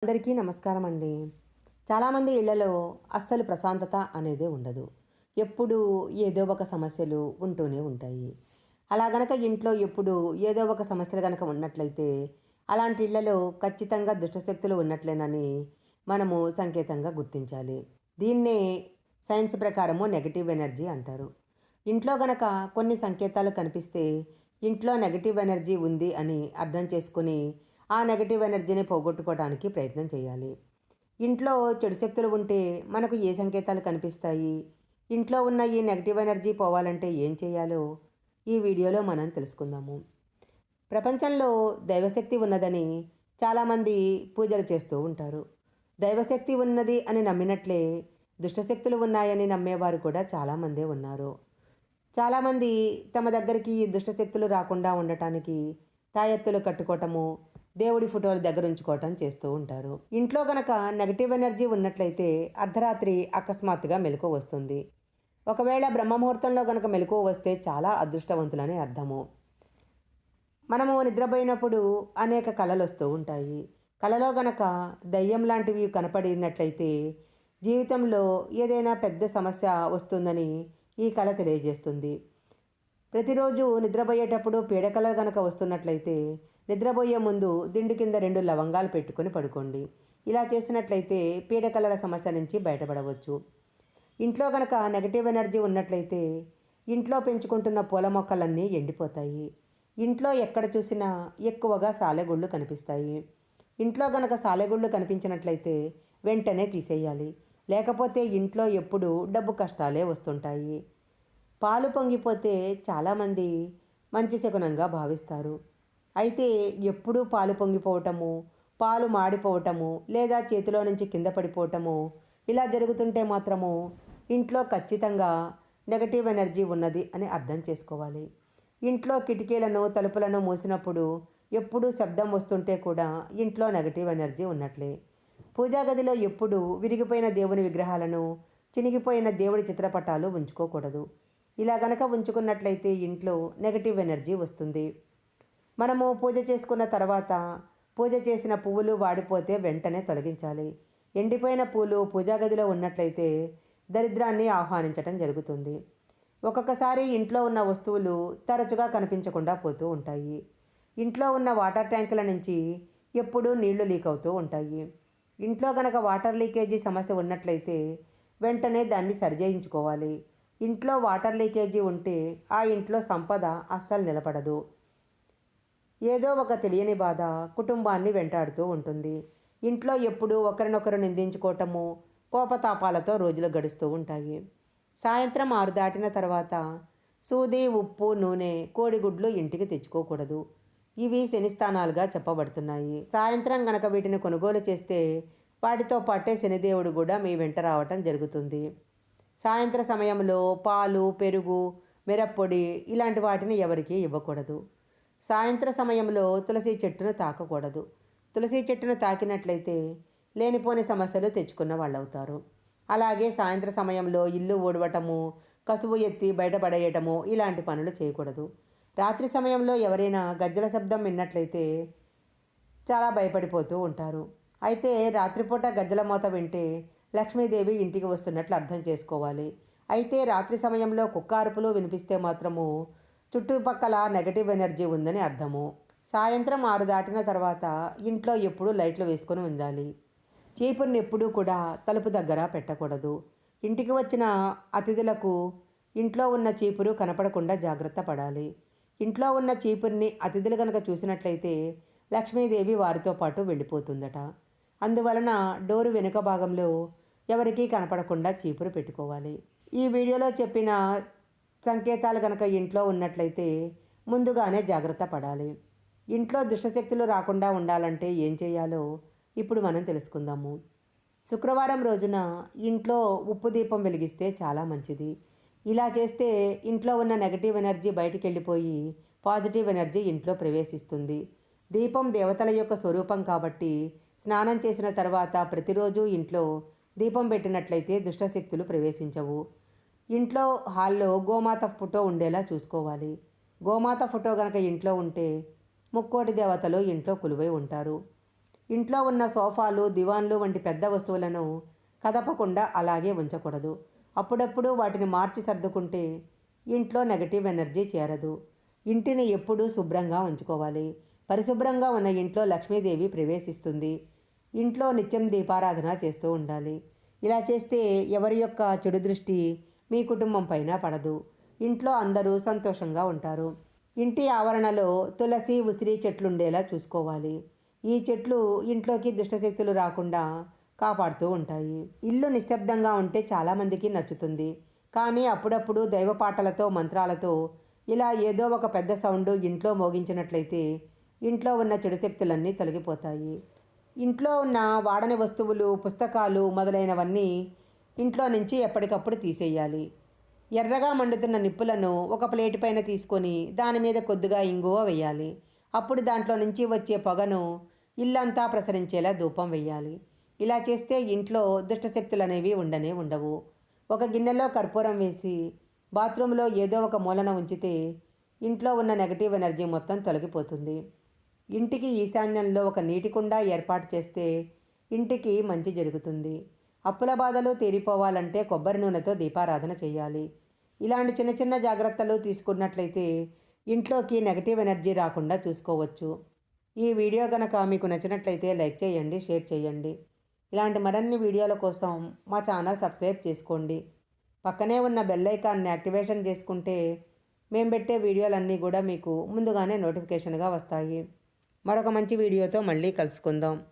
అందరికీ నమస్కారం అండి. చాలామంది ఇళ్లలో అస్సలు ప్రశాంతత అనేదే ఉండదు. ఎప్పుడూ ఏదో ఒక సమస్యలు ఉంటూనే ఉంటాయి. అలా గనక ఇంట్లో ఎప్పుడు ఏదో ఒక సమస్యలు గనక ఉన్నట్లయితే, అలాంటి ఇళ్లలో ఖచ్చితంగా దుష్టశక్తులు ఉన్నట్లేనని మనము సంకేతంగా గుర్తించాలి. దీన్నే సైన్స్ ప్రకారము నెగెటివ్ ఎనర్జీ అంటారు. ఇంట్లో గనక కొన్ని సంకేతాలు కనిపిస్తే, ఇంట్లో నెగెటివ్ ఎనర్జీ ఉంది అని అర్థం చేసుకొని ఆ నెగటివ్ ఎనర్జీని పోగొట్టుకోవడానికి ప్రయత్నం చేయాలి. ఇంట్లో చెడు శక్తులు ఉంటే మనకు ఏ సంకేతాలు కనిపిస్తాయి? ఇంట్లో ఉన్న ఈ నెగటివ్ ఎనర్జీ పోవాలంటే ఏం చేయాలో ఈ వీడియోలో మనం తెలుసుకుందాము. ప్రపంచంలో దైవశక్తి ఉన్నదని చాలామంది పూజలు చేస్తూ ఉంటారు. దైవశక్తి ఉన్నది అని నమ్మినట్లే దుష్టశక్తులు ఉన్నాయని నమ్మేవారు కూడా చాలామందే ఉన్నారు. చాలామంది తమ దగ్గరికి ఈ దుష్టశక్తులు రాకుండా ఉండటానికి తాయెత్తులు కట్టుకోవటము, దేవుడి ఫోటోలు దగ్గర ఉంచుకోవటం చేస్తూ ఉంటారు. ఇంట్లో గనక నెగటివ్ ఎనర్జీ ఉన్నట్లయితే అర్ధరాత్రి అకస్మాత్తుగా మెలకువ వస్తుంది. ఒకవేళ బ్రహ్మముహూర్తంలో గనక మెలకువ వస్తే చాలా అదృష్టవంతులని అర్థము. మనము నిద్రపోయినప్పుడు అనేక కళలు వస్తూ ఉంటాయి. కలలో గనక దయ్యం లాంటివి కనపడినట్లయితే జీవితంలో ఏదైనా పెద్ద సమస్య వస్తుందని ఈ కళ తెలియజేస్తుంది. ప్రతిరోజు నిద్రపోయేటప్పుడు పీడకలలు గనక వస్తున్నట్లయితే నిద్రపోయే ముందు దిండు కింద 2 లవంగాలు పెట్టుకొని పడుకోండి. ఇలా చేసినట్లయితే పీడకలల సమస్య నుంచి బయటపడవచ్చు. ఇంట్లో గనక నెగటివ్ ఎనర్జీ ఉన్నట్లయితే ఇంట్లో పెంచుకుంటున్న పూల మొక్కలన్నీ ఎండిపోతాయి. ఇంట్లో ఎక్కడ చూసినా ఎక్కువగా సాలెగుళ్ళు కనిపిస్తాయి. ఇంట్లో గనక సాలెగుళ్ళు కనిపించినట్లయితే వెంటనే తీసేయాలి. లేకపోతే ఇంట్లో ఎప్పుడూ డబ్బు కష్టాలే వస్తుంటాయి. పాలు పొంగిపోతే చాలామంది మంచి శకునంగా భావిస్తారు. అయితే ఎప్పుడూ పాలు పొంగిపోవటము, పాలు మాడిపోవటము, లేదా చేతిలో నుంచి కింద పడిపోవటము ఇలా జరుగుతుంటే మాత్రము ఇంట్లో ఖచ్చితంగా నెగటివ్ ఎనర్జీ ఉన్నది అని అర్థం చేసుకోవాలి. ఇంట్లో కిటికీలను తలుపులను మూసినప్పుడు ఎప్పుడూ శబ్దం వస్తుంటే కూడా ఇంట్లో నెగటివ్ ఎనర్జీ ఉన్నట్లే. పూజా గదిలో ఎప్పుడూ విరిగిపోయిన దేవుని విగ్రహాలను, చినిగిపోయిన దేవుడి చిత్రపటాలు ఉంచుకోకూడదు. ఇలా గనక ఉంచుకున్నట్లయితే ఇంట్లో నెగటివ్ ఎనర్జీ వస్తుంది. మనము పూజ చేసుకున్న తర్వాత పూజ చేసిన పువ్వులు వాడిపోతే వెంటనే తొలగించాలి. ఎండిపోయిన పూలు పూజా గదిలో ఉన్నట్లయితే దరిద్రాన్ని ఆహ్వానించటం జరుగుతుంది. ఒక్కొక్కసారి ఇంట్లో ఉన్న వస్తువులు తరచుగా కనిపించకుండా పోతూ ఉంటాయి. ఇంట్లో ఉన్న వాటర్ ట్యాంకుల నుంచి ఎప్పుడూ నీళ్లు లీక్ అవుతూ ఉంటాయి. ఇంట్లో గనక వాటర్ లీకేజీ సమస్య ఉన్నట్లయితే వెంటనే దాన్ని సరిచేయించుకోవాలి. ఇంట్లో వాటర్ లీకేజీ ఉంటే ఆ ఇంట్లో సంపద అస్సలు నిలబడదు. ఏదో ఒక తెలియని బాధ కుటుంబాన్ని వెంటాడుతూ ఉంటుంది. ఇంట్లో ఎప్పుడూ ఒకరినొకరు నిందించుకోవటము, కోపతాపాలతో రోజులు గడుస్తూ ఉంటాయి. సాయంత్రం 6 దాటిన తర్వాత సూది, ఉప్పు, నూనె, కోడిగుడ్లు ఇంటికి తెచ్చుకోకూడదు. ఇవి శనిస్థానాలుగా చెప్పబడుతున్నాయి. సాయంత్రం గనక వీటిని కొనుగోలు చేస్తే వాటితో పాటే శనిదేవుడు కూడా మీ వెంట రావటం జరుగుతుంది. సాయంత్ర సమయంలో పాలు, పెరుగు, మిరప్పొడి ఇలాంటి వాటిని ఎవరికీ ఇవ్వకూడదు. సాయంత్ర సమయంలో తులసి చెట్టును తాకకూడదు. తులసి చెట్టును తాకినట్లయితే లేనిపోని సమస్యలు తెచ్చుకున్న వాళ్ళవుతారు. అలాగే సాయంత్ర సమయంలో ఇల్లు ఊడవటము, కసువు ఎత్తి బయటపడేయటము ఇలాంటి పనులు చేయకూడదు. రాత్రి సమయంలో ఎవరైనా గజ్జల శబ్దం విన్నట్లయితే చాలా భయపడిపోతూ ఉంటారు. అయితే రాత్రిపూట గజ్జల మోత వింటే లక్ష్మీదేవి ఇంటికి వస్తున్నట్లు అర్థం చేసుకోవాలి. అయితే రాత్రి సమయంలో కుక్క అరుపులు వినిపిస్తే మాత్రము చుట్టుపక్కల నెగటివ్ ఎనర్జీ ఉందని అర్థము. సాయంత్రం 6 దాటిన తర్వాత ఇంట్లో ఎప్పుడూ లైట్లు వేసుకొని ఉండాలి. చీపుర్ని ఎప్పుడూ కూడా తలుపు దగ్గర పెట్టకూడదు. ఇంటికి వచ్చిన అతిథులకు ఇంట్లో ఉన్న చీపురు కనపడకుండా జాగ్రత్త పడాలి. ఇంట్లో ఉన్న చీపుర్ని అతిథులు కనుక చూసినట్లయితే లక్ష్మీదేవి వారితో పాటు వెళ్ళిపోతుందట. అందువలన డోరు వెనుక భాగంలో ఎవరికీ కనపడకుండా చీపురు పెట్టుకోవాలి. ఈ వీడియోలో చెప్పిన సంకేతాలు కనుక ఇంట్లో ఉన్నట్లయితే ముందుగానే జాగ్రత్త పడాలి. ఇంట్లో దుష్టశక్తులు రాకుండా ఉండాలంటే ఏం చేయాలో ఇప్పుడు మనం తెలుసుకుందాము. శుక్రవారం రోజున ఇంట్లో ఉప్పు దీపం వెలిగిస్తే చాలా మంచిది. ఇలా చేస్తే ఇంట్లో ఉన్న నెగటివ్ ఎనర్జీ బయటికి వెళ్ళిపోయి పాజిటివ్ ఎనర్జీ ఇంట్లో ప్రవేశిస్తుంది. దీపం దేవతల యొక్క స్వరూపం కాబట్టి స్నానం చేసిన తర్వాత ప్రతిరోజు ఇంట్లో దీపం పెట్టినట్లయితే దుష్టశక్తులు ప్రవేశించవు. ఇంట్లో హాల్లో గోమాత ఫోటో ఉండేలా చూసుకోవాలి. గోమాత ఫోటో గనక ఇంట్లో ఉంటే ముక్కోటి దేవతలు ఇంట్లో కొలువై ఉంటారు. ఇంట్లో ఉన్న సోఫాలు, దివాన్లు వంటి పెద్ద వస్తువులను కదపకుండా అలాగే ఉంచకూడదు. అప్పుడప్పుడు వాటిని మార్చి సర్దుకుంటే ఇంట్లో నెగటివ్ ఎనర్జీ చేరదు. ఇంటిని ఎప్పుడూ శుభ్రంగా ఉంచుకోవాలి. పరిశుభ్రంగా ఉన్న ఇంట్లో లక్ష్మీదేవి ప్రవేశిస్తుంది. ఇంట్లో నిత్యం దీపారాధన చేస్తూ ఉండాలి. ఇలా చేస్తే ఎవరి యొక్క చెడు దృష్టి మీ కుటుంబం పైన పడదు. ఇంట్లో అందరూ సంతోషంగా ఉంటారు. ఇంటి ఆవరణలో తులసి, ఉసిరి చెట్లుండేలా చూసుకోవాలి. ఈ చెట్లు ఇంట్లోకి దుష్టశక్తులు రాకుండా కాపాడుతూ ఉంటాయి. ఇల్లు నిశ్శబ్దంగా ఉంటే చాలామందికి నచ్చుతుంది. కానీ అప్పుడప్పుడు దైవపాటలతో, మంత్రాలతో ఇలా ఏదో ఒక పెద్ద సౌండ్ ఇంట్లో మోగించినట్లయితే ఇంట్లో ఉన్న చెడు శక్తులన్నీ తొలగిపోతాయి. ఇంట్లో ఉన్న వాడని వస్తువులు, పుస్తకాలు మొదలైనవన్నీ ఇంట్లో నుంచి ఎప్పటికప్పుడు తీసేయాలి. ఎర్రగా మండుతున్న నిప్పులను ఒక ప్లేటు పైన తీసుకొని దాని మీద కొద్దిగా ఇంగువ వేయాలి. అప్పుడు దాంట్లో నుంచి వచ్చే పొగను ఇల్లంతా ప్రసరించేలా ధూపం వేయాలి. ఇలా చేస్తే ఇంట్లో దుష్టశక్తులు అనేవి ఉండవు. ఒక గిన్నెలో కర్పూరం వేసి బాత్రూంలో ఏదో ఒక మూలన ఉంచితే ఇంట్లో ఉన్న నెగటివ్ ఎనర్జీ మొత్తం తొలగిపోతుంది. ఇంటికి ఈశాన్యంలో ఒక నీటి కుండ ఏర్పాటు చేస్తే ఇంటికి మంచి జరుగుతుంది. అప్పుల బాధలు తీరిపోవాలంటే కొబ్బరి నూనెతో దీపారాధన చేయాలి. ఇలాంటి చిన్న చిన్న జాగ్రత్తలు తీసుకున్నట్లయితే ఇంట్లోకి నెగటివ్ ఎనర్జీ రాకుండా చూసుకోవచ్చు. ఈ వీడియో కనుక మీకు నచ్చినట్లయితే లైక్ చేయండి, షేర్ చేయండి. ఇలాంటి మరిన్ని వీడియోల కోసం మా ఛానల్ సబ్స్క్రైబ్ చేసుకోండి. పక్కనే ఉన్న బెల్ ఐకాన్ని యాక్టివేషన్ చేసుకుంటే మేము పెట్టే వీడియోలన్నీ కూడా మీకు ముందుగానే నోటిఫికేషన్గా వస్తాయి. మరొక మంచి వీడియోతో మళ్ళీ కలుసుకుందాం.